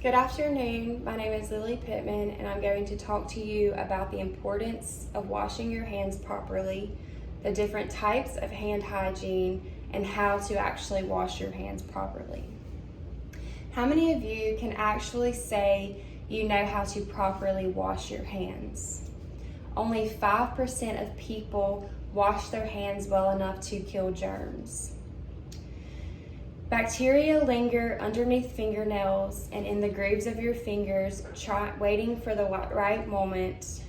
Good afternoon. My name is Lily Pittman, and I'm going to talk to you about the importance of washing your hands properly, the different types of hand hygiene, and how to actually wash your hands properly. How many of you can actually say you know how to properly wash your hands? Only 5% of people wash their hands well enough to kill germs. Bacteria linger underneath fingernails and in the grooves of your fingers, waiting for the right moment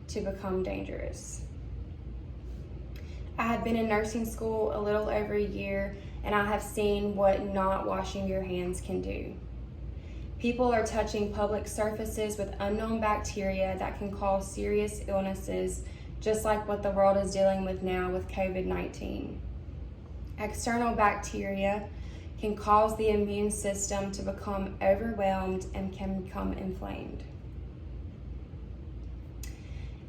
to become dangerous. I have been in nursing school a little over a year, and I have seen what not washing your hands can do. People are touching public surfaces with unknown bacteria that can cause serious illnesses, just like what the world is dealing with now with COVID-19. External bacteria can cause the immune system to become overwhelmed and can become inflamed.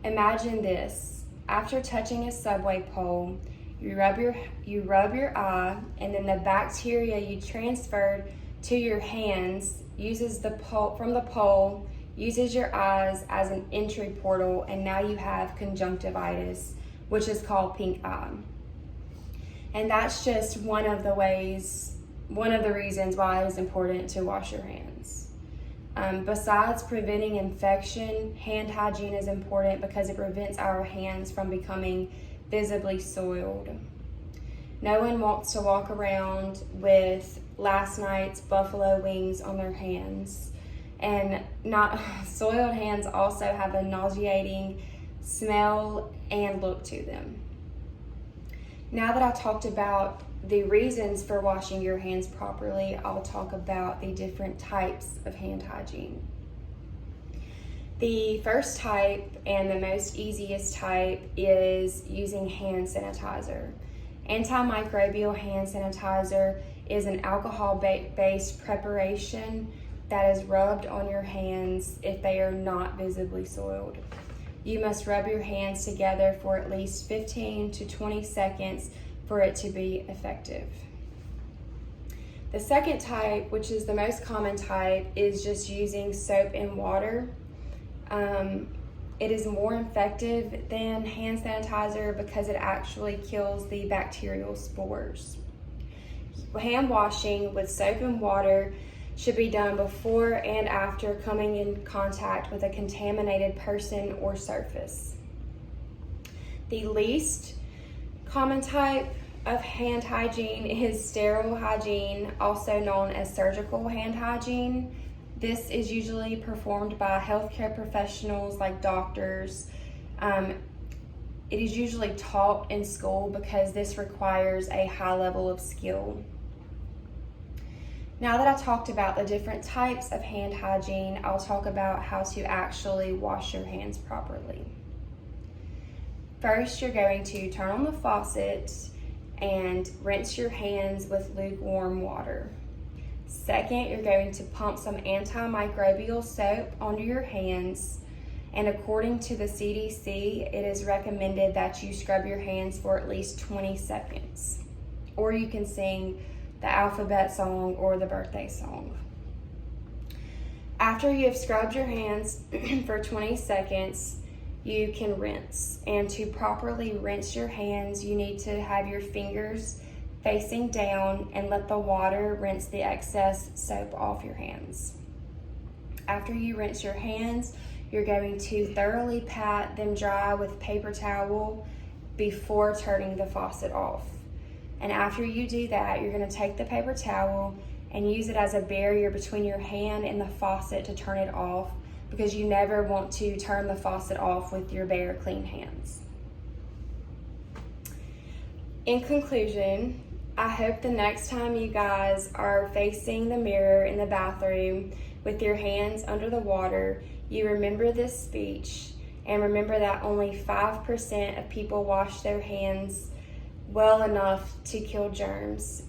Imagine this. After touching a subway pole, you rub your eye, and then the bacteria you transferred to your hands uses from the pole, uses your eyes as an entry portal, and now you have conjunctivitis, which is called pink eye. And that's just one of the reasons why it is important to wash your hands. Besides preventing infection, hand hygiene is important because it prevents our hands from becoming visibly soiled. No one wants to walk around with last night's buffalo wings on their hands. And soiled hands also have a nauseating smell and look to them. Now that I talked about the reasons for washing your hands properly, I'll talk about the different types of hand hygiene. The first type and the most easiest type is using hand sanitizer. Antimicrobial hand sanitizer is an alcohol-based preparation that is rubbed on your hands if they are not visibly soiled. You must rub your hands together for at least 15 to 20 seconds for it to be effective. The second type, which is the most common type, is just using soap and water. It is more effective than hand sanitizer because it actually kills the bacterial spores. Hand washing with soap and water should be done before and after coming in contact with a contaminated person or surface. The least common type of hand hygiene is sterile hygiene, also known as surgical hand hygiene. This is usually performed by healthcare professionals like doctors. It is usually taught in school because this requires a high level of skill. Now that I talked about the different types of hand hygiene, I'll talk about how to actually wash your hands properly. First, you're going to turn on the faucet and rinse your hands with lukewarm water. Second, you're going to pump some antimicrobial soap onto your hands, and according to the CDC, it is recommended that you scrub your hands for at least 20 seconds. Or you can sing the alphabet song or the birthday song. After you have scrubbed your hands for 20 seconds, you can rinse. And to properly rinse your hands, you need to have your fingers facing down and let the water rinse the excess soap off your hands. After you rinse your hands, you're going to thoroughly pat them dry with paper towel before turning the faucet off. And after you do that, you're going to take the paper towel and use it as a barrier between your hand and the faucet to turn it off, because you never want to turn the faucet off with your bare, clean hands. In conclusion, I hope the next time you guys are facing the mirror in the bathroom with your hands under the water, you remember this speech and remember that only 5% of people wash their hands well enough to kill germs.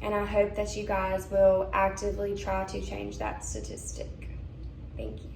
And I hope that you guys will actively try to change that statistic. Thank you.